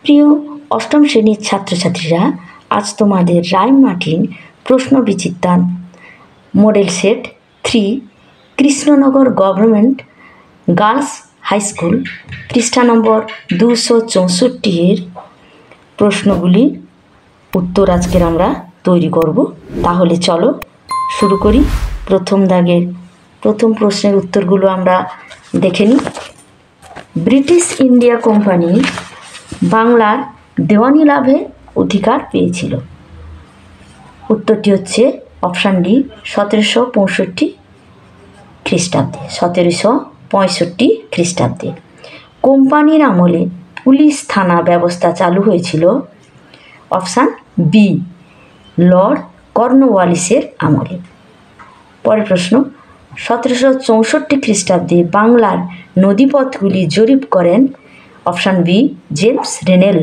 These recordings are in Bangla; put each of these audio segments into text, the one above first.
প্রিয় অষ্টম শ্রেণীর ছাত্রছাত্রীরা, আজ তোমাদের রাইম মার্টিন প্রশ্ন বিচিত্রান model set 3 Krishnanagar government girls high school পৃষ্ঠা নম্বর 264 এর প্রশ্নগুলির উত্তর আজকের আমরা তৈরি করব। তাহলে চলো শুরু করি। প্রথম দাগের প্রথম প্রশ্নের উত্তরগুলো আমরা দেখে নিই। ব্রিটিশ ইন্ডিয়া কোম্পানি বাংলার দেওয়ানি লাভে অধিকার পেয়েছিল। উত্তরটি হচ্ছে অপশান ডি, 1765 খ্রিস্টাব্দে। 1765 খ্রিস্টাব্দে। কোম্পানির আমলে পুলিশ থানা ব্যবস্থা চালু হয়েছিল। অপশান বি, লর্ড কর্নওয়ালিসের আমলে। পরের প্রশ্ন, 1764 খ্রিস্টাব্দে বাংলার নদীপথগুলি জরিপ করেন। Option B, James Rennell.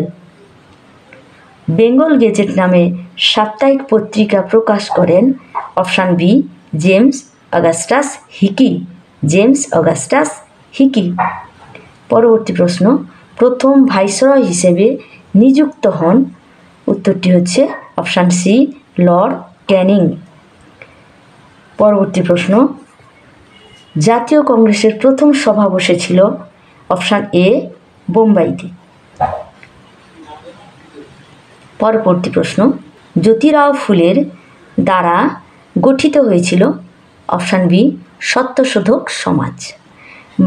Bengal Gazette নামে সাপ্তাহিক পত্রিকা প্রকাশ করেন। Option B, James Augustus Hicky. James Augustus Hicky. পরবর্তী প্রশ্ন, প্রথম ভাইসরয় হিসেবে নিযুক্ত হন। উত্তরটি হচ্ছে অপশান সি, লর্ড ক্যানিং। পরবর্তী প্রশ্ন, জাতীয় কংগ্রেসের প্রথম সভা বসেছিল। অপশান এ, বোম্বাইতে। পরবর্তী প্রশ্ন, জ্যোতিরাও ফুলের দ্বারা গঠিত হয়েছিল। অপশান বি, সত্যশোধক সমাজ।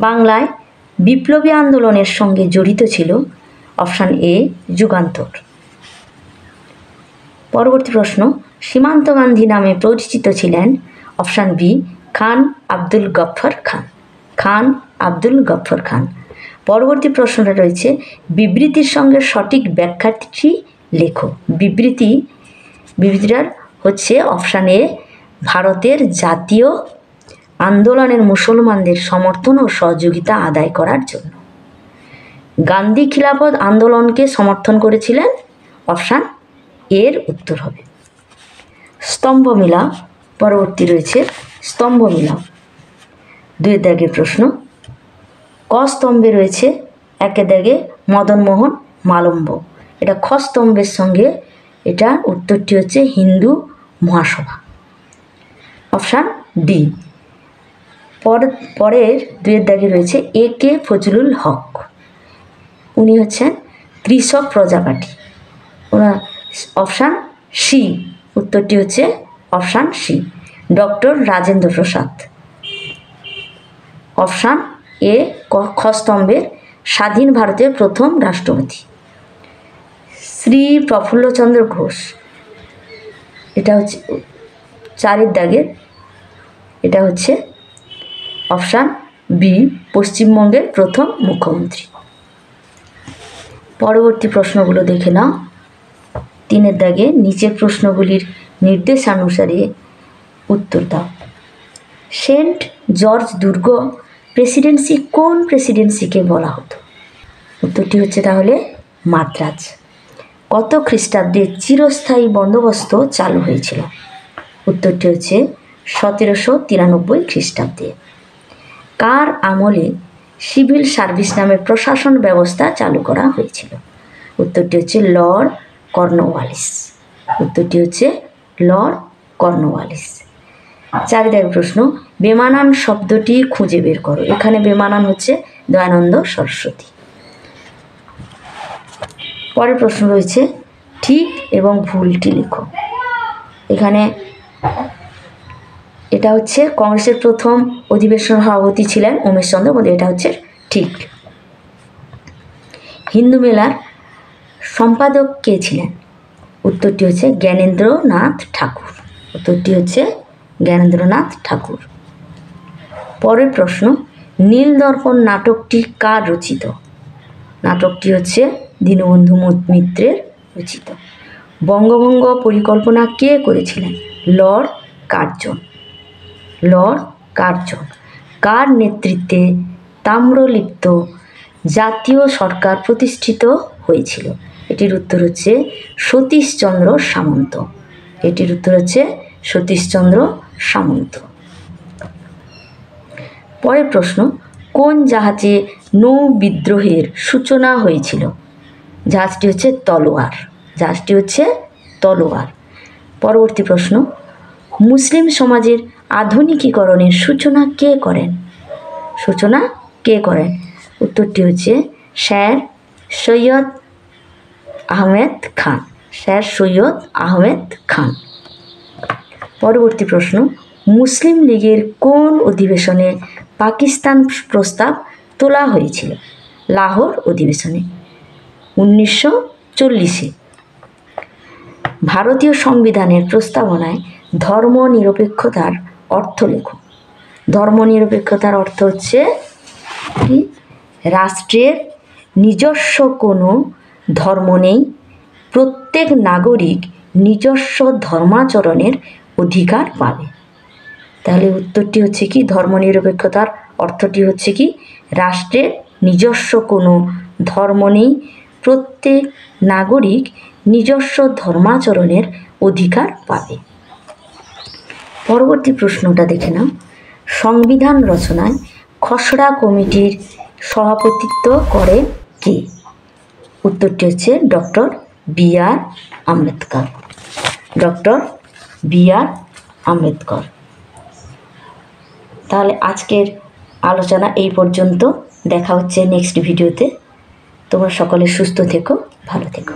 বাংলায় বিপ্লবী আন্দোলনের সঙ্গে জড়িত ছিল। Option A, Jugantar. পরবর্তী প্রশ্ন, সীমান্ত গান্ধী নামে পরিচিত ছিলেন। Option B, Khan Abdul Ghaffar Khan. খান আব্দুল গফর খান। পরবর্তী প্রশ্নটা রয়েছে, বিবৃতির সঙ্গে সঠিক ব্যাখ্যাটি লেখো। বিবৃতিটার হচ্ছে অপশান এ, ভারতের জাতীয় আন্দোলনের মুসলমানদের সমর্থন ও সহযোগিতা আদায় করার জন্য। গান্ধী খিলাফত আন্দোলনকে সমর্থন করেছিলেন। অপশান এর উত্তর হবে। স্তম্ভ মিলাও। পরবর্তী রয়েছে স্তম্ভ মিলাও। 2 দাগের প্রশ্ন, ক স্তম্ভে রয়েছে 1 দাগে মদনমোহন মালব্য। এটা খ স্তম্ভের সঙ্গে, এটা উত্তরটি হচ্ছে হিন্দু মহাসভা। Option D. পরের 2 দাগে রয়েছে এ কে ফজলুল হক। উনি হচ্ছেন কৃষক প্রজা পার্টি। ওনার অপশান সি, উত্তরটি হচ্ছে option C, doctor Rajendra Prasad. Option A, খ স্তম্ভের স্বাধীন ভারতের প্রথম রাষ্ট্রপতি শ্রী প্রফুল্লচন্দ্র ঘোষ। এটা হচ্ছে 4 দাগের, এটা হচ্ছে অপশান বি, পশ্চিমবঙ্গের প্রথম মুখ্যমন্ত্রী। পরবর্তী প্রশ্নগুলো দেখে নাও। 3 দাগে নিচের প্রশ্নগুলির নির্দেশানুসারে উত্তর দাও। সেন্ট জর্জ দুর্গ প্রেসিডেন্সি কোন প্রেসিডেন্সিকে বলা হতো? উত্তরটি হচ্ছে তাহলে মাদ্রাজ। কত খ্রিস্টাব্দে চিরস্থায়ী বন্দোবস্ত চালু হয়েছিল? উত্তরটি হচ্ছে 1793 খ্রিস্টাব্দে। কার আমলে সিভিল সার্ভিস নামে প্রশাসন ব্যবস্থা চালু করা হয়েছিল? উত্তরটি হচ্ছে লর্ড কর্নওয়ালিস। উত্তরটি হচ্ছে লর্ড কর্নওয়ালিস। 4 দাগের প্রশ্ন, বেমানান শব্দটি খুঁজে বের করো। এখানে বেমানান হচ্ছে দয়ানন্দ সরস্বতী। পরের প্রশ্ন রয়েছে, ঠিক এবং ভুলটি লিখো। এখানে এটা হচ্ছে কংগ্রেসের প্রথম অধিবেশন সভাপতি ছিলেন উমেশচন্দ্র বন্দ্যোপাধ্যায়। এটা হচ্ছে ঠিক। হিন্দু মেলার সম্পাদক কে ছিলেন? উত্তরটি হচ্ছে জ্ঞানেন্দ্রনাথ ঠাকুর। উত্তরটি হচ্ছে জ্ঞানেন্দ্রনাথ ঠাকুর। পরের প্রশ্ন, নীলদর্পণ নাটকটি কার রচিত? নাটকটি হচ্ছে দীনবন্ধু মিত্রের রচিত। বঙ্গভঙ্গ পরিকল্পনা কে করেছিলেন? Lord Curzon. Lord Curzon. কার নেতৃত্বে তাম্রলিপ্ত জাতীয় সরকার প্রতিষ্ঠিত হয়েছিল? এটির উত্তর হচ্ছে সতীশচন্দ্র সামন্ত। এটির উত্তর হচ্ছে সতীশচন্দ্র সামন্ত। পরের প্রশ্ন, কোন জাহাজে নৌ বিদ্রোহের সূচনা হয়েছিল? জাহাজটি হচ্ছে তলোয়ার। জাহাজটি হচ্ছে তলোয়ার। পরবর্তী প্রশ্ন, মুসলিম সমাজের আধুনিকীকরণের সূচনা কে করেন? সূচনা কে করেন? উত্তরটি হচ্ছে স্যার সৈয়দ আহমেদ খান। স্যার সৈয়দ আহমেদ খান। পরবর্তী প্রশ্ন, মুসলিম লীগের কোন অধিবেশনে পাকিস্তান প্রস্তাব তোলা হয়েছিল? লাহোর অধিবেশনে 1940-এ। ভারতীয় সংবিধানের প্রস্তাবনায় ধর্মনিরপেক্ষতার অর্থ লেখো। ধর্মনিরপেক্ষতার অর্থ হচ্ছে কি? রাষ্ট্রের নিজস্ব কোনো ধর্ম নেই, প্রত্যেক নাগরিক নিজস্ব ধর্মাচরণের অধিকার পাবে। তাহলে উত্তরটি হচ্ছে কি? ধর্মনিরপেক্ষতার অর্থটি হচ্ছে কি? রাষ্ট্রের নিজস্ব কোনো ধর্ম নেই, প্রত্যেক নাগরিক নিজস্ব ধর্মাচরণের অধিকার পাবে। পরবর্তী প্রশ্নটা দেখে নাও, সংবিধান রচনায় খসড়া কমিটির সভাপতিত্ব করে কে? উত্তরটি হচ্ছে doctor B.R.. Ambedkar. Doctor B.R.. Ambedkar. তাহলে আজকের আলোচনা এই পর্যন্ত। দেখা হচ্ছে নেক্সট ভিডিওতে। তোমরা সকলে সুস্থ থেকো, ভালো থেকো।